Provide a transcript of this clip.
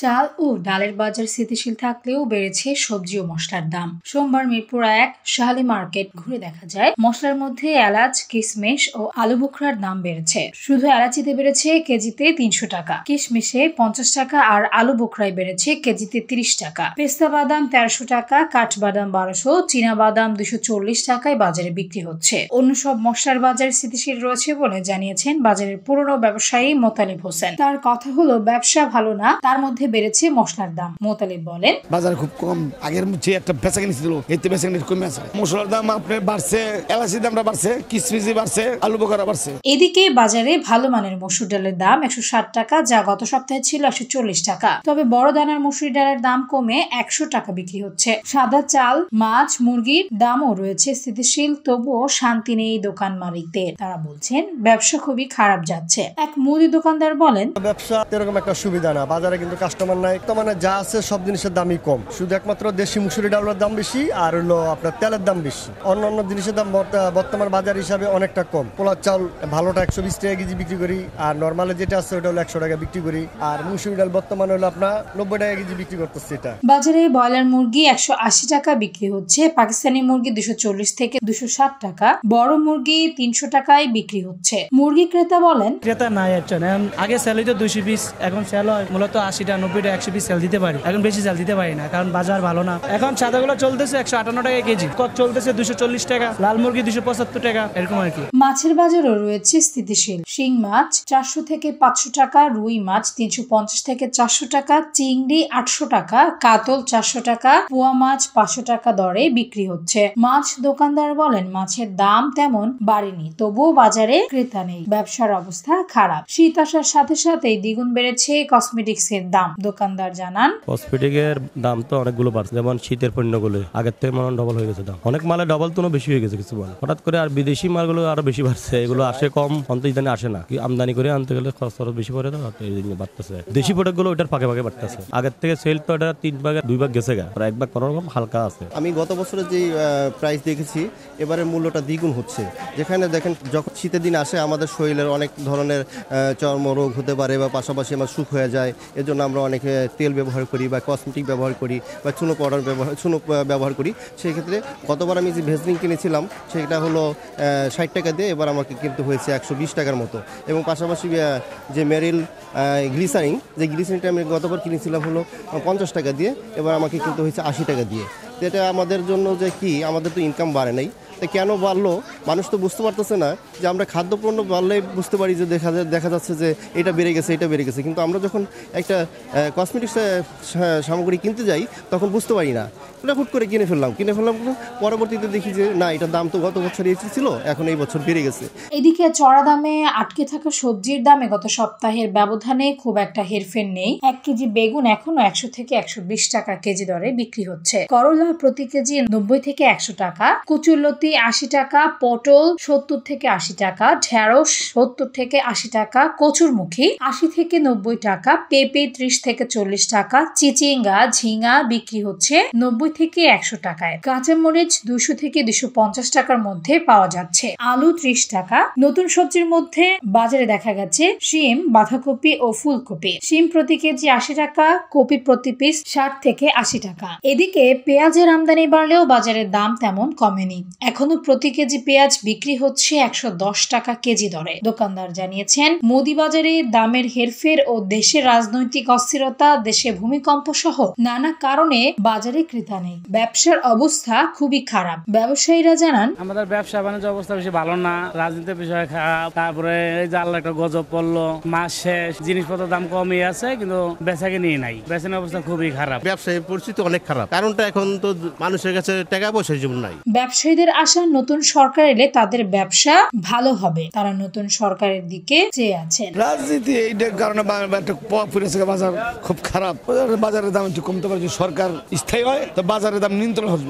চাল ও ডালের বাজার স্থিতিশীল থাকলেও বেড়েছে সবজি ও মশলার দাম। সোমবার মিরপুর ১ শাহালি মার্কেট ঘুরে দেখা যায় মশলার মধ্যে এলাচ, কিশমিশ ও আলু বোখরার দাম বেড়েছে। শুধু এলাচিতে বেড়েছে কেজিতে ৩০০ টাকা, কিশমিশে ৫০ টাকা আর আলু বোখরায় বেড়েছে কেজিতে ৩০ টাকা। পেস্তা বাদাম ১৩০০ টাকা, কাঠবাদাম ১২০০, চীনা বাদাম ২৪০ টাকায় বাজারে বিক্রি হচ্ছে। অন্য সব মশলার বাজার স্থিতিশীল রয়েছে বলে জানিয়েছেন বাজারের পুরনো ব্যবসায়ী মোতালিব হোসেন। তার কথা হলো, ব্যবসা ভালো না, তার মধ্যে বেড়েছে মশলার দাম। মোতালিব বলেন, বাজার খুব কম, আগের যে একটা বেচাকেনি ছিল এতে বেচাকেনি কমে আছে। মশলার দাম আপনার বাড়ছে, এলাচির দামটা বাড়ছে, কিশমিশি বাড়ছে, আলু বোখরা বাড়ছে। এদিকে বাজারে ভালো মানের মসুর ডালের দাম ১৬০ টাকা, যা গত সপ্তাহে ছিল ১৪০ টাকা। তবে বড় দানার মসুর ডালের দাম কমে ১০০ টাকা বিক্রি হচ্ছে। সাদা চাল, মাছ, মুরগির দামও রয়েছে স্থিতিশীল, তবুও শান্তি নেই দোকান মালিকদের। তারা বলছেন ব্যবসা খুবই খারাপ যাচ্ছে। এক মুদি দোকানদার বলেন, ব্যবসা এরকম একটা সুবিধা না, বাজারে কিন্তু কাস্টমার নাই, তো মানে যা আছে সব জিনিসের দামই কম, শুধু একমাত্র দেশি মুসুরি ডালের দাম বেশি আর হলো আপনার তেলের দাম বেশি। অন্যান্য জিনিসের দাম বর্তমান বাজার হিসাবে অনেকটা কম। পোলার চাল ভালোটা ১২০ টাকা কেজি বিক্রি করি, আর নর্মালে যেটা আছে ওটা হলো ১০০ টাকা বিক্রি করি, আর মুসুরি ডাল বর্তমানে হলো আপনার ৯০ টাকা কেজি বিক্রি করতেছে। এটা বাজারে ব্রয়লার মুরগি ১৮০ টাকা বিক্রি হচ্ছে, পাকিস্তানি মুরগি ২৪০ থেকে ২৬০ টাকা, বড় মুরগি ৩০০ টাকায় বিক্রি হচ্ছে। মুরগি ক্রেতা বলেন, ক্রেতা নাই একজন, আগে সেল হইতো ২০০ পিস, এখন সেল হয় মূলত ৮০টা ৯০টা ১০০ পিস সেল দিতে পারি, এখন বেশি সেল দিতে পারি না কারণ বাজার ভালো না। এখন সাদাগুলো চলতেছে ১৫৮ টাকা কেজি, কত চলতেছে ২৪০ টাকা, লাল মুরগি ২৭৫ টাকা, এরকম আর কি। মাছের বাজারও রয়েছে স্থিতিশীল। শিং মাছ ৪০০ থেকে ৫০০ টাকা, রুই মাছ ৩৫০ থেকে ৪০০ টাকা, চিংড়ি ৮০০ টাকা, কাতল ৪০০ টাকা, পোয়া মাছ ৫০০ টাকা দরে বিক্রি হচ্ছে। মাছ দোকানদার বলেন, মাছের দাম তেমন বাড়েনি, তবুও বাজারে ক্রেতা নেই, ব্যবসার অবস্থা খারাপ। শীত আসার সাথে সাথেই দ্বিগুণ বেড়েছে কসমেটিক্স এর দাম। দোকানদার জানান, কসমেটিকের দাম তো অনেকগুলো বাড়ছে, যেমন শীতের পণ্যগুলো আগের থেকে মনে ডবল হয়ে গেছে দাম, অনেক মালে ডবল তো বেশি হয়ে গেছে কিছু মাল। হঠাৎ করে আর বিদেশি মালগুলো আরো বেশি বাড়ছে, এগুলো আসে কম, অন্ত ইদানে আসে না, আমদানি করে আনতে গেলে খরচ বেশি পড়ে, তো এই জন্য বাড়তেছে। দেশি প্রোডাক্ট গুলো ওটার ফাঁকে ফাঁকে বাড়তেছে, আগের থেকে সেল তো এটা ৩ ভাগে ২ ভাগ গেছে, আর ১ ভাগ কোনো রকম হালকা আছে। আমি গত বছরে যে প্রাইস দেখেছি এবারের মূল্যটা দ্বিগুণ হচ্ছে। যেখানে দেখেন যখন শীতের দিন আসে আমাদের শরীরের অনেক ধরনের চর্মরোগ হতে পারে, বা পাশাপাশি আমার সুখ হয়ে যায়, এজন্য আমরা অনেক তেল ব্যবহার করি বা কসমেটিক ব্যবহার করি বা চুনো পাউডার ব্যবহার করি। সেই ক্ষেত্রে গতবার আমি যে ভেজলিন কিনেছিলাম সেটা হলো ৬০ টাকা দিয়ে, এবার আমাকে কিনতে হয়েছে ১২০ টাকার মতো। এবং পাশাপাশি যে মেরিল গ্লিসারিনটা আমি গতবার কিনেছিলাম হলো ৫০ টাকা দিয়ে, এবার আমাকে কিনতে হয়েছে ৮০ টাকা দিয়ে। এটা আমাদের জন্য যে কি, আমাদের তো ইনকাম বাড়ে নাই, তো কেন বাড়লো মানুষ তো বুঝতে পারতেছে না। যে আমরা খাদ্যপণ্য বাড়লে বুঝতে পারি যে দেখা যাচ্ছে যে এটা বেড়ে গেছে, কিন্তু আমরা যখন একটা কসমেটিক্স সামগ্রী কিনতে যাই তখন বুঝতে পারি না, ওটা হুট করে কিনে ফেললাম, পরবর্তীতে দেখি যে না, এটার দাম তো গত বছর ছিল, এখন এই বছর বেড়ে গেছে। এদিকে চড়া দামে আটকে থাকা সবজির দামে গত সপ্তাহের ব্যবধানে খুব একটা হেরফের নেই। ১ কেজি বেগুন এখনো ১০০ থেকে ১২০ টাকা কেজি দরে বিক্রি হচ্ছে। করলা প্রতি কেজি ৯০ থেকে ১০০ টাকা, কচুরলতি ৮০ টাকা, পটল ৭০ থেকে ৮০ টাকা, ঢেঁড়স ৭০ থেকে ৮০ টাকা, কচুরমুখী ৮০ থেকে ৯০ টাকা, পেঁপে ৩০ থেকে ৪০ টাকা, চিচিঙ্গা ঝিঙা বিক্রি হচ্ছে ৯০ থেকে ১০০ টাকায়। কাঁচামরিচ ২০০ থেকে ২৫০ টাকার মধ্যে পাওয়া যাচ্ছে। আলু ৩০ টাকা। নতুন সবজির মধ্যে বাজারে দেখা গেছে শিম, বাঁধাকপি ও ফুলকপি। শিম প্রতি কেজি ৮০ টাকা, কপি প্রতি পিস ৬০ থেকে ৮০ টাকা। এদিকে পেঁয়াজের আমদানি বাড়লেও বাজারের দাম তেমন কমেনি। এখনো প্রতি কেজি পেঁয়াজ বিক্রি হচ্ছে ১১০ টাকা কেজি দরে। দোকানদার জানিয়েছেন, মুদি বাজারে দামের হেরফের ও দেশের রাজনৈতিক অস্থিরতা, দেশে ভূমিকম্প সহ নানা কারণে বাজারে ক্রেতা নেই। ব্যবসার অবস্থা খুবই খারাপ। ব্যবসায়ীরা জানান, আমাদের ব্যবসা বাণিজ্য অবস্থা বেশি ভালো না, রাজনীতির বিষয় খারাপ, তারপরে এই যে আল্লাহ একটা গজব পড়লো, মাস শেষ, জিনিসপত্রের দাম কমই আছে কিন্তু বেচাকেনি নাই, বেচাকেনি অবস্থা খুবই খারাপ। ব্যবসায়ীর পরিস্থিতি অনেক খারাপ, কারণটা এখন তো মানুষের কাছে টাকা পয়সা যেমন নাই। ব্যবসায়ীদের আশা নতুন সরকার এলে তাদের ব্যবসা ভালো হবে, তারা নতুন সরকারের দিকে চেয়ে আছেন। রাজনীতি এইটার কারণে বাজার খুব খারাপ, বাজারের দাম একটু কমতে পারে, সরকার স্থায়ী হয় তো বাজারের দাম নিয়ন্ত্রণ হবে।